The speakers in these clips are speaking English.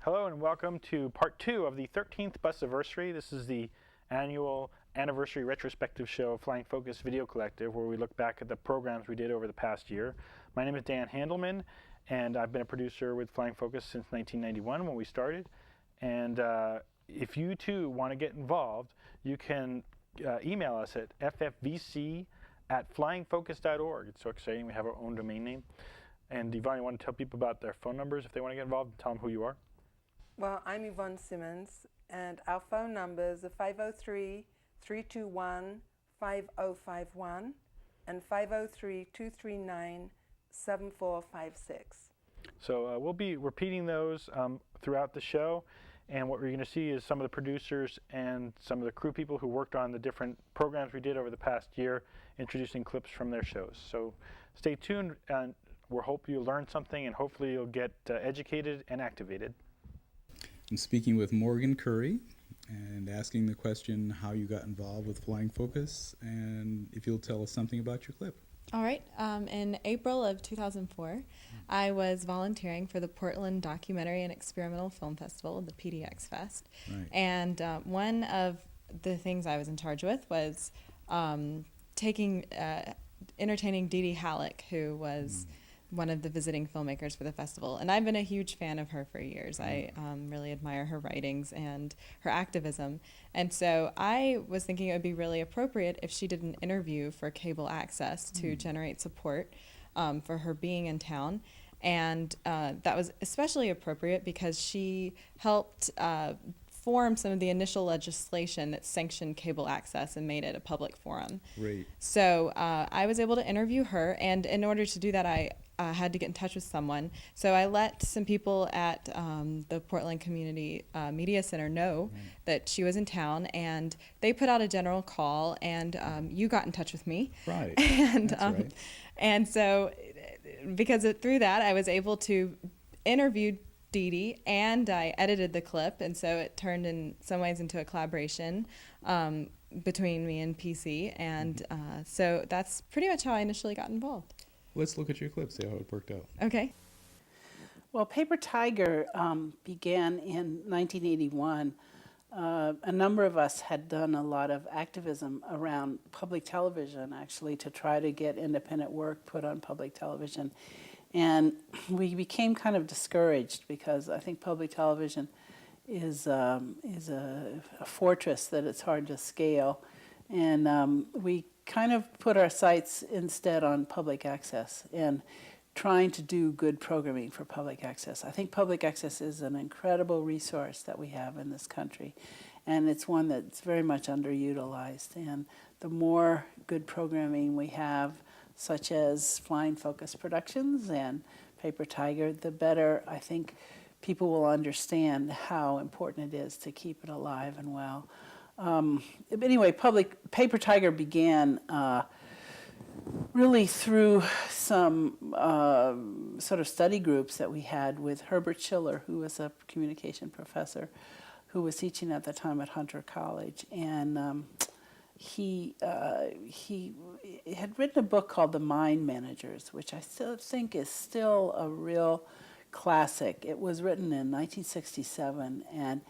Hello and welcome to part 2 of the 13th Busiversary. This is the annual anniversary retrospective show of Flying Focus Video Collective, where we look back at the programs we did over the past year. My name is Dan Handelman, and I've been a producer with Flying Focus since 1991 when we started. And if you too want to get involved, you can email us at ffvc@flyingfocus.org. It's so exciting, we have our own domain name. And Yvonne, you want to tell people about their phone numbers if they want to get involved, and tell them who you are? Well, I'm Yvonne Simmons, and our phone numbers are 503-321-5051 and 503-239-7456. So we'll be repeating those throughout the show, and what we're going to see is some of the producers and some of the crew people who worked on the different programs we did over the past year, introducing clips from their shows. So stay tuned, and we hope you'll learn something, and hopefully you'll get educated and activated. I'm speaking with Morgan Currie and asking the question how you got involved with Flying Focus, and if you'll tell us something about your clip. All right. In April of 2004, I was volunteering for the Portland Documentary and Experimental Film Festival, the PDX Fest. Right. And one of the things I was in charge with was entertaining Dee Dee Halleck, who was one of the visiting filmmakers for the festival. And I've been a huge fan of her for years. I really admire her writings and her activism. And so I was thinking it would be really appropriate if she did an interview for cable access to generate support for her being in town. And that was especially appropriate because she helped form some of the initial legislation that sanctioned cable access and made it a public forum. Great. So I was able to interview her, and in order to do that, I had to get in touch with someone. So I let some people at the Portland Community Media Center know that she was in town, and they put out a general call, and you got in touch with me. Right. And That's right. and so through that, I was able to interview Dee Dee, and I edited the clip, and so it turned in some ways into a collaboration between me and PC, and so that's pretty much how I initially got involved. Let's look at your clip, see how it worked out. Okay. Well, Paper Tiger began in 1981. A number of us had done a lot of activism around public television, actually, to try to get independent work put on public television. And we became kind of discouraged because I think public television is a fortress that it's hard to scale. And we kind of put our sights instead on public access and trying to do good programming for public access. I think public access is an incredible resource that we have in this country, and it's one that's very much underutilized. And the more good programming we have, such as Flying Focus Productions and Paper Tiger, the better I think people will understand how important it is to keep it alive and well. But anyway, Paper Tiger began really through some sort of study groups that we had with Herbert Schiller, who was a communication professor who was teaching at the time at Hunter College. And he had written a book called The Mind Managers, which I still think is still a real classic. It was written in 1967, and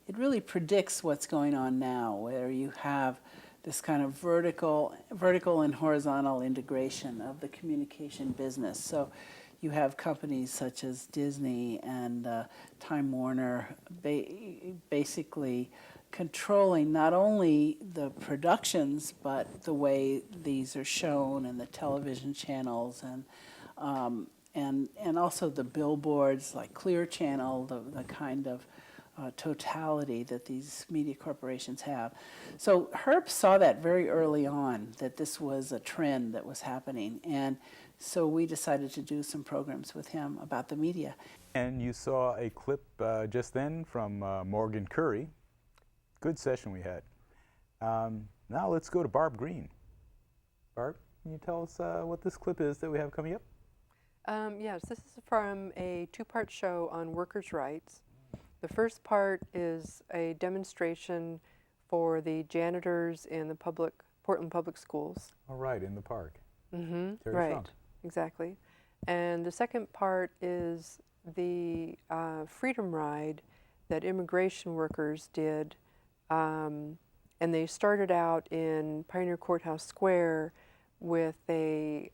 it really predicts what's going on now, where you have this kind of vertical and horizontal integration of the communication business. So you have companies such as Disney and Time Warner basically controlling not only the productions, but the way these are shown and the television channels and also the billboards like Clear Channel, the kind of totality that these media corporations have. So Herb saw that very early on, that this was a trend that was happening, and so we decided to do some programs with him about the media. And you saw a clip just then from Morgan Currie. Good session we had. Now let's go to Barb Greene. Barb, can you tell us what this clip is that we have coming up? Yes, this is from a two-part show on workers' rights. The first part is a demonstration for the janitors in the Portland Public Schools. All right, in the park. Mm-hmm. Terry Right, Funk. exactly. And the second part is the Freedom Ride that immigration workers did. And they started out in Pioneer Courthouse Square with a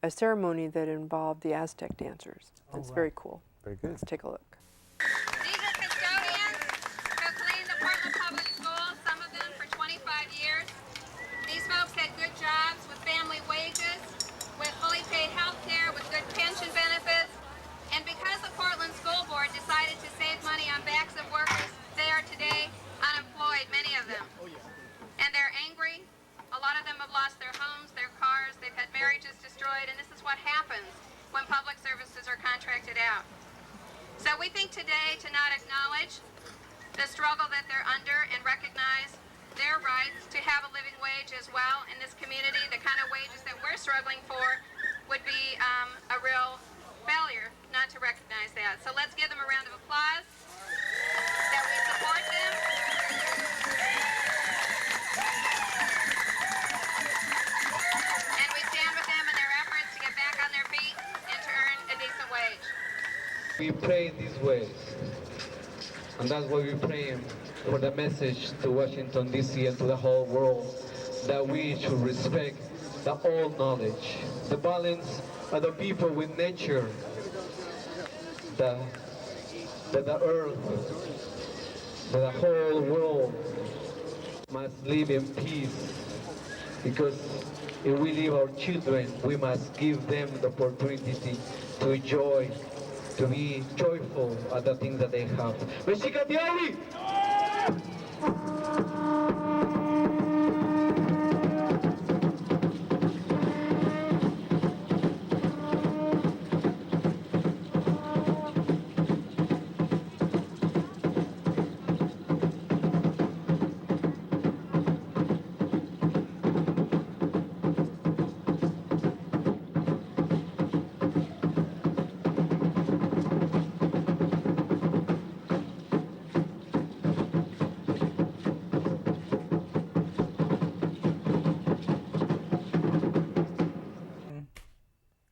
ceremony that involved the Aztec dancers. It's very cool. Very good. Let's take a look. These are custodians who cleaned the Portland Public Schools, some of them for 25 years. These folks had good jobs with family wages, with fully paid health care, with good pension benefits. And because the Portland School Board decided to save money on backs of workers, they are today unemployed, many of them. And they're angry. A lot of them have lost their homes, their cars, they've had marriages destroyed, and this is what happens when public services are contracted out. So we think today to not acknowledge the struggle that they're under and recognize their rights to have a living wage as well in this community, the kind of wages that we're struggling for, would be a real failure not to recognize that. So let's give them a round of applause, that we support them. And we stand with them in their efforts to get back on their feet and to earn a decent wage. We pray these ways, and that's why we pray for the message to Washington, D.C. and to the whole world, that we should respect the old knowledge, the balance of the people with nature, that the earth, that the whole world must live in peace, because if we leave our children, we must give them the opportunity to enjoy, to be joyful at the things that they have.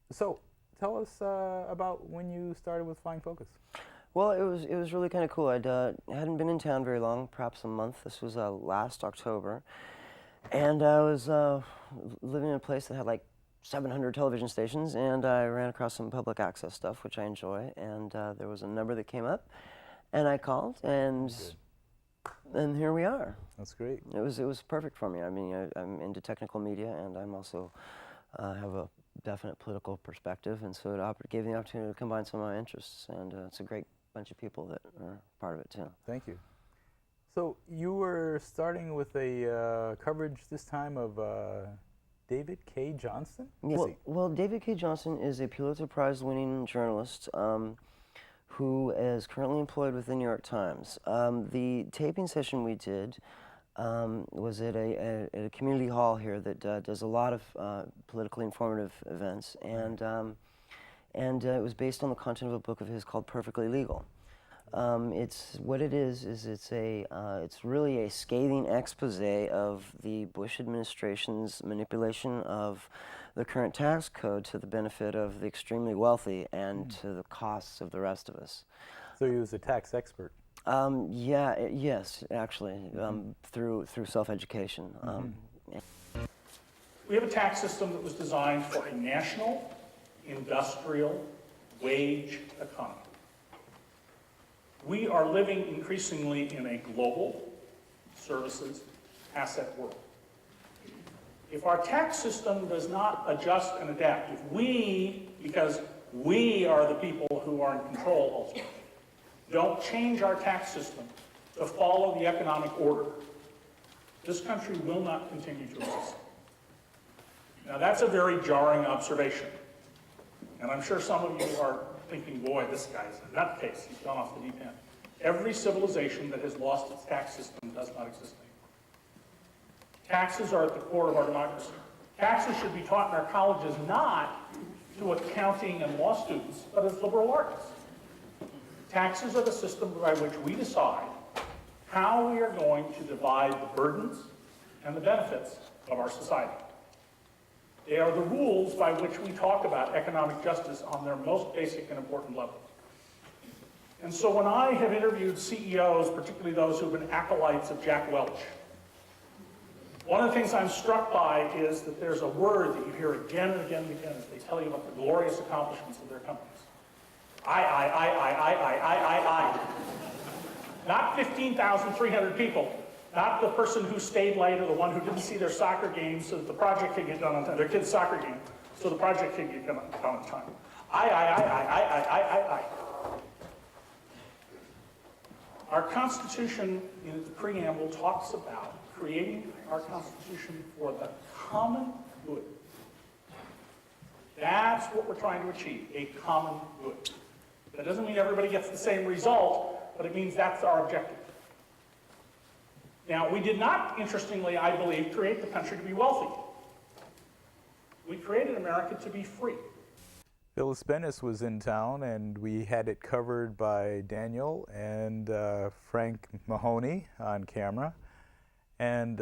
So, tell us about when you started with Flying Focus. Well, it was really kind of cool. I hadn't been in town very long, perhaps a month. This was last October, and I was living in a place that had like 700 television stations, and I ran across some public access stuff, which I enjoy. And there was a number that came up, and I called, and here we are. That's great. It was perfect for me. I mean, I'm into technical media, and I'm also have a definite political perspective, and so it gave me the opportunity to combine some of my interests, and it's a great bunch of people that are part of it too. Thank you. So you were starting with a coverage this time of David K. Johnston? Yeah, well, David K. Johnston is a Pulitzer Prize-winning journalist who is currently employed with the New York Times. The taping session we did was at a community hall here that does a lot of politically informative events, and it was based on the content of a book of his called Perfectly Legal. It's really a scathing expose of the Bush administration's manipulation of the current tax code to the benefit of the extremely wealthy and to the costs of the rest of us. So he was a tax expert. Yes, actually, through self-education. We have a tax system that was designed for a national, industrial, wage economy. We are living increasingly in a global services asset world. If our tax system does not adjust and adapt, because we are the people who are in control ultimately, don't change our tax system to follow the economic order, this country will not continue to exist. Now that's a very jarring observation. And I'm sure some of you are thinking, boy, this guy's a nutcase, he's gone off the deep end. Every civilization that has lost its tax system does not exist anymore. Taxes are at the core of our democracy. Taxes should be taught in our colleges not to accounting and law students, but as liberal arts. Taxes are the system by which we decide how we are going to divide the burdens and the benefits of our society. They are the rules by which we talk about economic justice on their most basic and important level. And so when I have interviewed CEOs, particularly those who have been acolytes of Jack Welch, one of the things I'm struck by is that there's a word that you hear again and again and again as they tell you about the glorious accomplishments of their companies. I. Not 15,300 people, not the person who stayed late or the one who didn't see their soccer game so that the project could get done on time, their kid's soccer game, so the project could get done on time. I. Our Constitution, in the preamble, talks about creating our Constitution for the common good. That's what we're trying to achieve, a common good. That doesn't mean everybody gets the same result, but it means that's our objective. Now, we did not, interestingly, I believe, create the country to be wealthy. We created America to be free. Phyllis Bennis was in town, and we had it covered by Daniel and Frank Mahoney on camera. And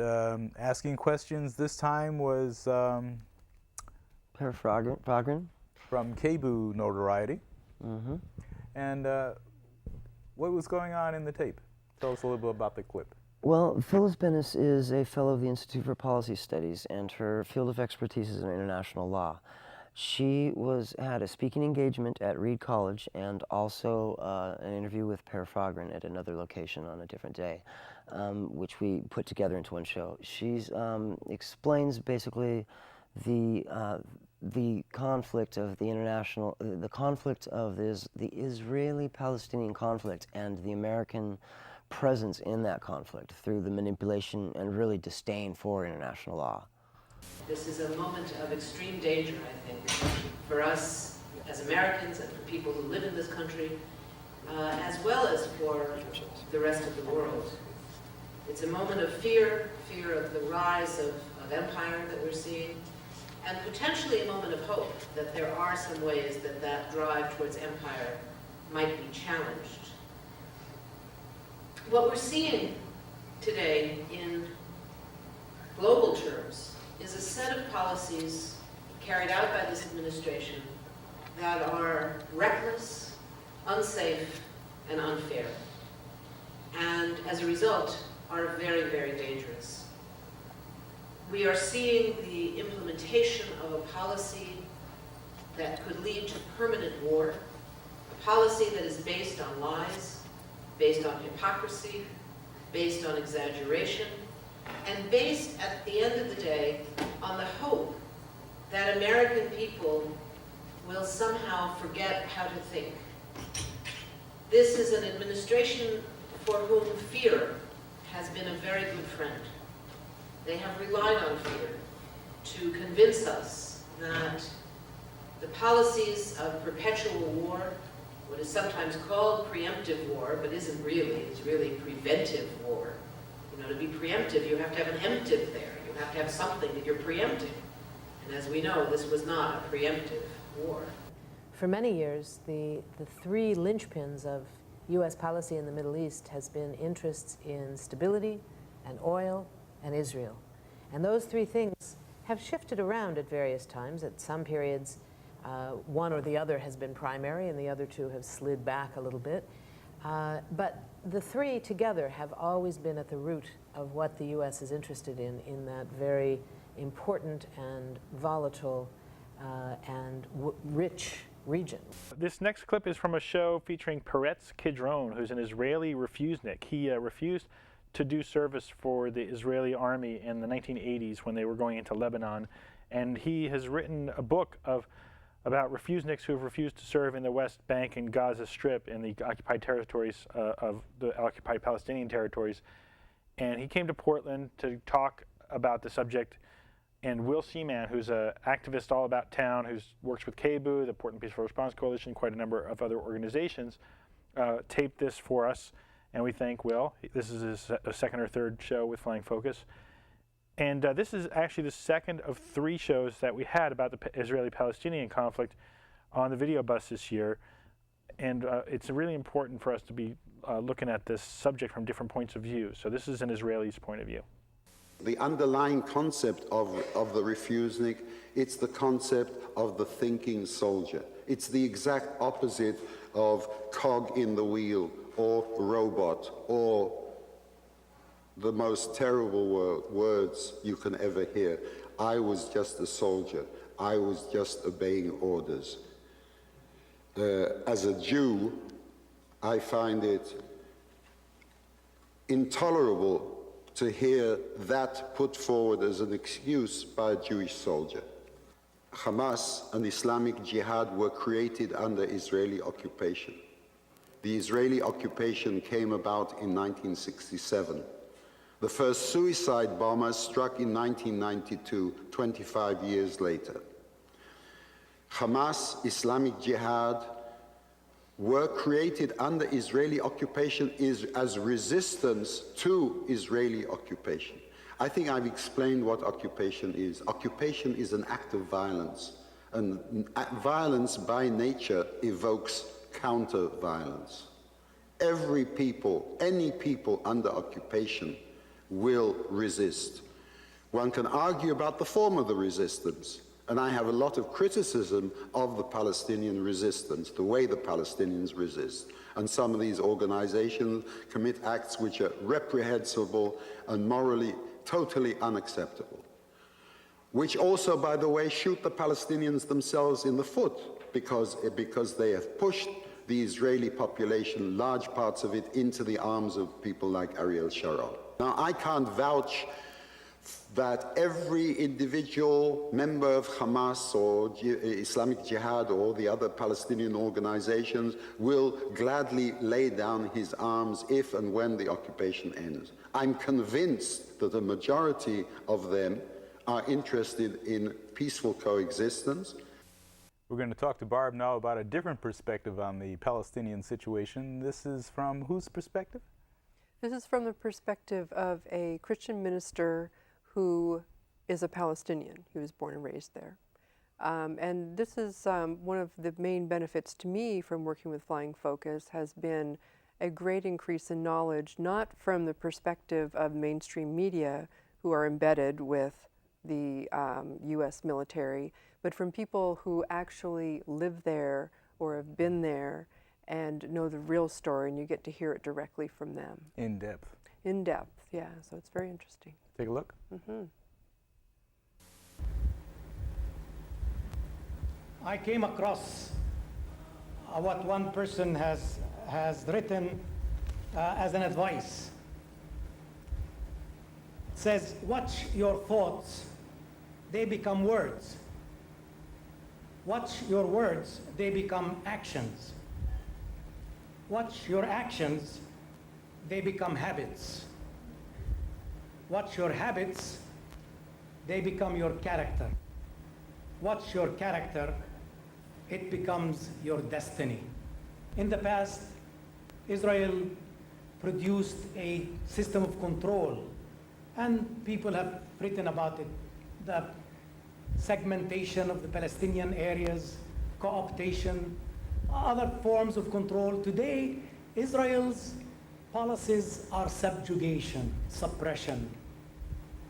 asking questions this time was Fragran from Kebu Notoriety. Mm-hmm. And what was going on in the tape? Tell us a little bit about the clip. Well, Phyllis Bennis is a fellow of the Institute for Policy Studies, and her field of expertise is in international law. She had a speaking engagement at Reed College and also an interview with Per Fragran at another location on a different day, which we put together into one show. She explains basically the conflict of the Israeli-Palestinian conflict and the American presence in that conflict through the manipulation and really disdain for international law. This is a moment of extreme danger, I think, for us as Americans and for people who live in this country, as well as for the rest of the world. It's a moment of fear of the rise of empire that we're seeing, and potentially a moment of hope that there are some ways that that drive towards empire might be challenged. What we're seeing today in global terms is a set of policies carried out by this administration that are reckless, unsafe, and unfair, and as a result are very, very dangerous. We are seeing the implementation of a policy that could lead to permanent war, a policy that is based on lies, based on hypocrisy, based on exaggeration, and based, at the end of the day, on the hope that American people will somehow forget how to think. This is an administration for whom fear has been a very good friend. They have relied on fear to convince us that the policies of perpetual war, what is sometimes called preemptive war, but isn't really, it's really preventive war. You know, to be preemptive, you have to have an emptive there. You have to have something that you're preempting. And as we know, this was not a preemptive war. For many years, the three linchpins of U.S. policy in the Middle East has been interests in stability and oil and Israel. And those three things have shifted around at various times. At some periods, one or the other has been primary, and the other two have slid back a little bit. But the three together have always been at the root of what the U.S. is interested in that very important and volatile and rich region. This next clip is from a show featuring Peretz Kidron, who's an Israeli Refusenik. He refused to do service for the Israeli army in the 1980s when they were going into Lebanon, and he has written a book about Refuseniks who have refused to serve in the West Bank and Gaza Strip in the occupied territories of the occupied Palestinian territories. And he came to Portland to talk about the subject. And Will Seaman, who's an activist all about town, who works with KBU, the Portland Peaceful Response Coalition, quite a number of other organizations, taped this for us. And we thank Will. This is his second or third show with Flying Focus. And this is actually the second of three shows that we had about the Israeli-Palestinian conflict on the video bus this year. And it's really important for us to be looking at this subject from different points of view. So this is an Israeli's point of view. The underlying concept of the Refusenik, it's the concept of the thinking soldier. It's the exact opposite of cog in the wheel or robot or the most terrible words you can ever hear. I was just a soldier. I was just obeying orders. As a Jew, I find it intolerable to hear that put forward as an excuse by a Jewish soldier. Hamas and Islamic Jihad were created under Israeli occupation. The Israeli occupation came about in 1967. The first suicide bombers struck in 1992, 25 years later. Hamas, Islamic Jihad were created under Israeli occupation as resistance to Israeli occupation. I think I've explained what occupation is. Occupation is an act of violence, and violence by nature evokes counter-violence. Every people, any people under occupation will resist. One can argue about the form of the resistance, and I have a lot of criticism of the Palestinian resistance, the way the Palestinians resist. And some of these organizations commit acts which are reprehensible and morally totally unacceptable, which also, by the way, shoot the Palestinians themselves in the foot because they have pushed the Israeli population, large parts of it, into the arms of people like Ariel Sharon. Now, I can't vouch that every individual member of Hamas or Islamic Jihad or the other Palestinian organizations will gladly lay down his arms if and when the occupation ends. I'm convinced that a majority of them are interested in peaceful coexistence. We're going to talk to Barb now about a different perspective on the Palestinian situation. This is from whose perspective? This is from the perspective of a Christian minister who is a Palestinian. He was born and raised there. And this is one of the main benefits to me from working with Flying Focus has been a great increase in knowledge, not from the perspective of mainstream media who are embedded with the US military, but from people who actually live there or have been there and know the real story, and you get to hear it directly from them. In depth. In depth, yeah, so it's very interesting. Take a look. Mm-hmm. I came across what one person has written as an advice. It says, watch your thoughts, they become words. Watch your words, they become actions. Watch your actions, they become habits. Watch your habits, they become your character. Watch your character, it becomes your destiny. In the past, Israel produced a system of control, and people have written about it. The segmentation of the Palestinian areas, co-optation, other forms of control. Today, Israel's policies are subjugation, suppression,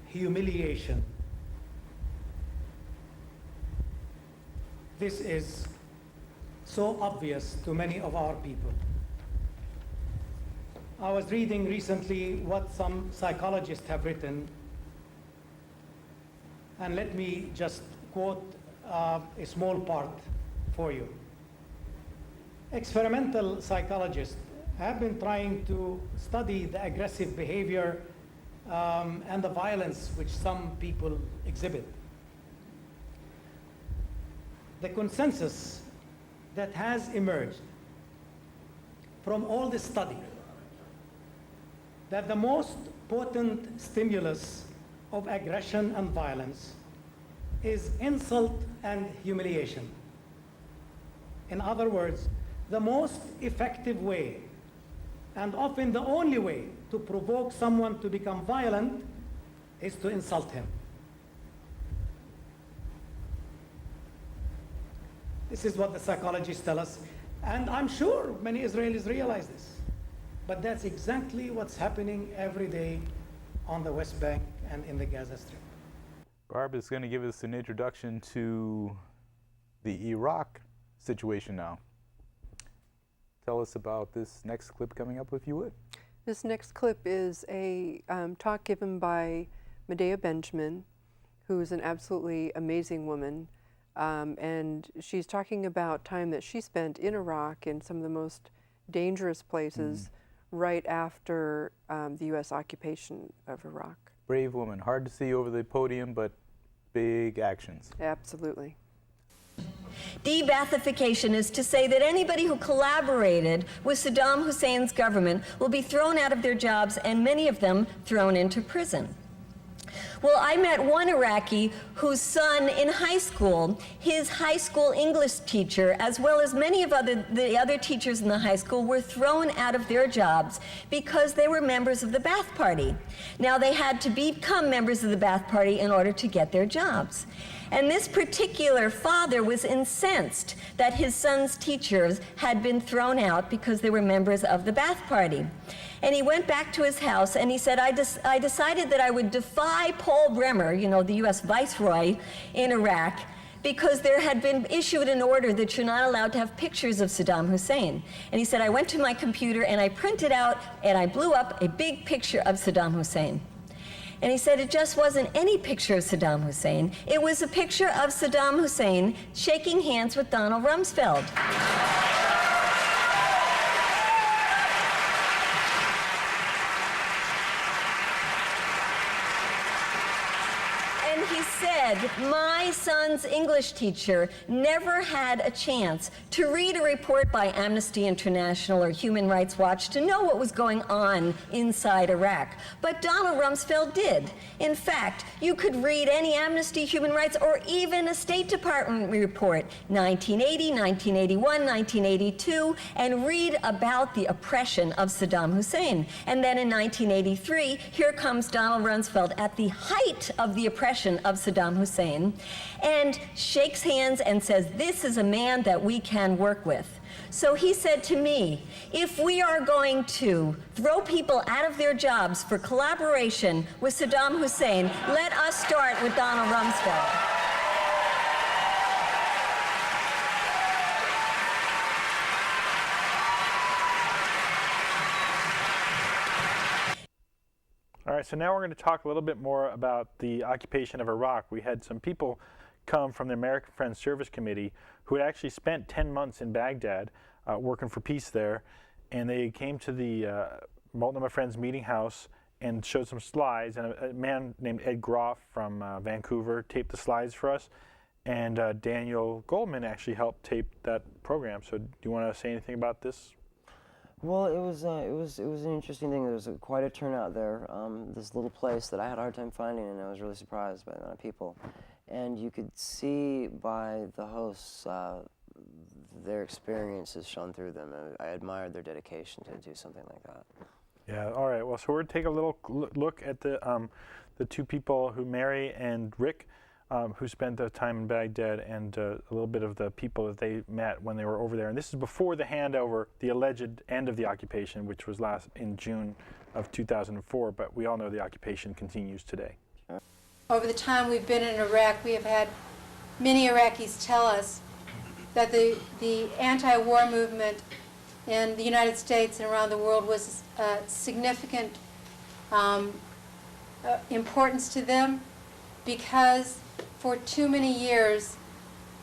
humiliation. This is so obvious to many of our people. I was reading recently what some psychologists have written, and let me just quote a small part for you. Experimental psychologists have been trying to study the aggressive behavior and the violence which some people exhibit. The consensus that has emerged from all this study that the most potent stimulus of aggression and violence is insult and humiliation. In other words, the most effective way, and often the only way, to provoke someone to become violent is to insult him. This is what the psychologists tell us, and I'm sure many Israelis realize this. But that's exactly what's happening every day on the West Bank and in the Gaza Strip. Barb is going to give us an introduction to the Iraq situation now. Tell us about this next clip coming up, if you would. This next clip is a talk given by Medea Benjamin, who is an absolutely amazing woman. And she's talking about time that she spent in Iraq in some of the most dangerous places right after the U.S. occupation of Iraq. Brave woman. Hard to see over the podium, but big actions. Absolutely. De-Baathification is to say that anybody who collaborated with Saddam Hussein's government will be thrown out of their jobs, and many of them thrown into prison. Well, I met one Iraqi whose son in high school, his high school English teacher, as well as many of the other teachers in the high school, were thrown out of their jobs because they were members of the Ba'ath Party. Now, they had to become members of the Ba'ath Party in order to get their jobs. And this particular father was incensed that his son's teachers had been thrown out because they were members of the Ba'ath Party. And he went back to his house and he said, I decided that I would defy Paul Bremer, you know, the US Viceroy in Iraq, because there had been issued an order that you're not allowed to have pictures of Saddam Hussein. And he said, I went to my computer and I printed out and I blew up a big picture of Saddam Hussein. And he said it just wasn't any picture of Saddam Hussein. It was a picture of Saddam Hussein shaking hands with Donald Rumsfeld. He said, my son's English teacher never had a chance to read a report by Amnesty International or Human Rights Watch to know what was going on inside Iraq. But Donald Rumsfeld did. In fact, you could read any Amnesty, Human Rights, or even a State Department report, 1980, 1981, 1982, and read about the oppression of Saddam Hussein. And then in 1983, here comes Donald Rumsfeld at the height of the oppression of Saddam Hussein, and shakes hands and says, this is a man that we can work with. So he said to me, if we are going to throw people out of their jobs for collaboration with Saddam Hussein, let us start with Donald Rumsfeld. All right, so now we're going to talk a little bit more about the occupation of Iraq. We had some people come from the American Friends Service Committee who had actually spent 10 months in Baghdad working for peace there, and they came to the Multnomah Friends Meeting House and showed some slides, and a man named Ed Groff from Vancouver taped the slides for us, and Daniel Goldman actually helped tape that program. So do you want to say anything about this? Well, it was an interesting thing. There was quite a turnout there. This little place that I had a hard time finding, and I was really surprised by the amount of people. And you could see by the hosts, their experiences shone through them. I admired their dedication to do something like that. Yeah. All right. Well, so we're going to take a little look at the two people, Mary and Rick, who spent the time in Baghdad, and a little bit of the people that they met when they were over there. And this is before the handover, the alleged end of the occupation, which was in June of 2004, but we all know the occupation continues today. Over the time we've been in Iraq, we have had many Iraqis tell us that the anti-war movement in the United States and around the world was significant importance to them, because for too many years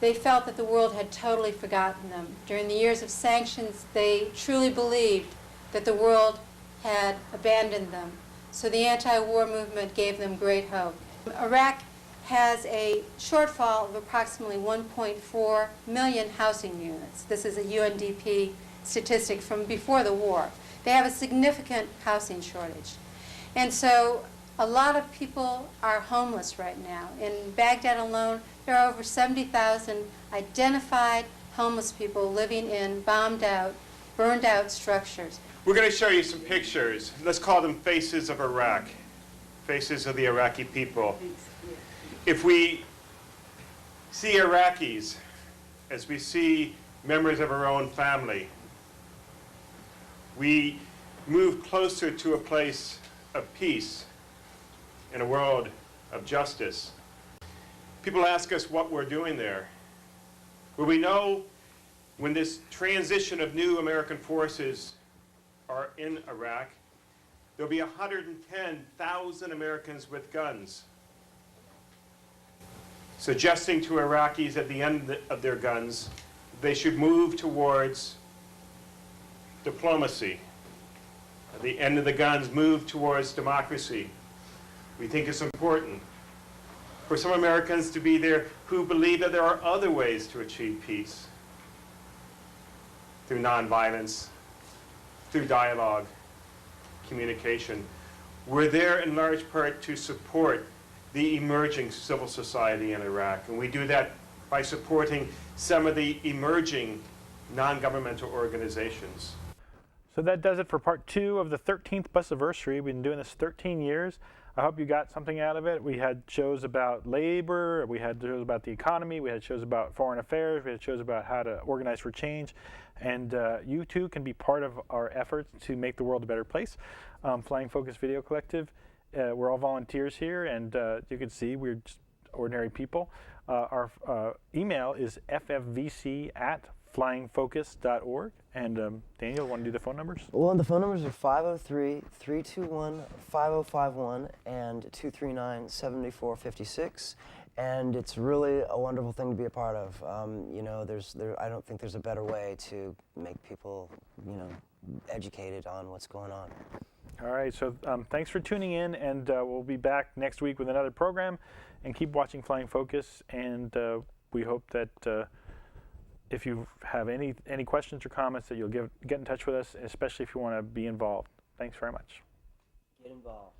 they felt that the world had totally forgotten them. During the years of sanctions, they truly believed that the world had abandoned them. So the anti-war movement gave them great hope. Iraq has a shortfall of approximately 1.4 million housing units. This is a UNDP statistic from before the war. They have a significant housing shortage. And so a lot of people are homeless right now. In Baghdad alone, there are over 70,000 identified homeless people living in bombed out, burned out structures. We're going to show you some pictures. Let's call them faces of Iraq, faces of the Iraqi people. If we see Iraqis as we see members of our own family, we move closer to a place of peace in a world of justice. People ask us what we're doing there. Well, we know when this transition of new American forces are in Iraq, there'll be 110,000 Americans with guns, suggesting to Iraqis at the end of their guns they should move towards diplomacy. At the end of the guns, move towards democracy. We think it's important for some Americans to be there who believe that there are other ways to achieve peace, through nonviolence, through dialogue, communication. We're there in large part to support the emerging civil society in Iraq, and we do that by supporting some of the emerging non-governmental organizations. So that does it for part 2 of the 13th Busiversary. We've been doing this 13 years. I hope you got something out of it. We had shows about labor, we had shows about the economy, we had shows about foreign affairs, we had shows about how to organize for change. And you too can be part of our efforts to make the world a better place. Flying Focus Video Collective, we're all volunteers here, and you can see we're just ordinary people. Our email is ffvc@flyingfocus.org. And Daniel, want to do the phone numbers? Well, the phone numbers are 503-321-5051 and 239-7456. And it's really a wonderful thing to be a part of. You know, I don't think there's a better way to make people, you know, educated on what's going on. All right, so thanks for tuning in, and we'll be back next week with another program. And keep watching Flying Focus, and we hope that if you have any questions or comments, that you'll get in touch with us, especially if you want to be involved. Thanks very much. Get involved.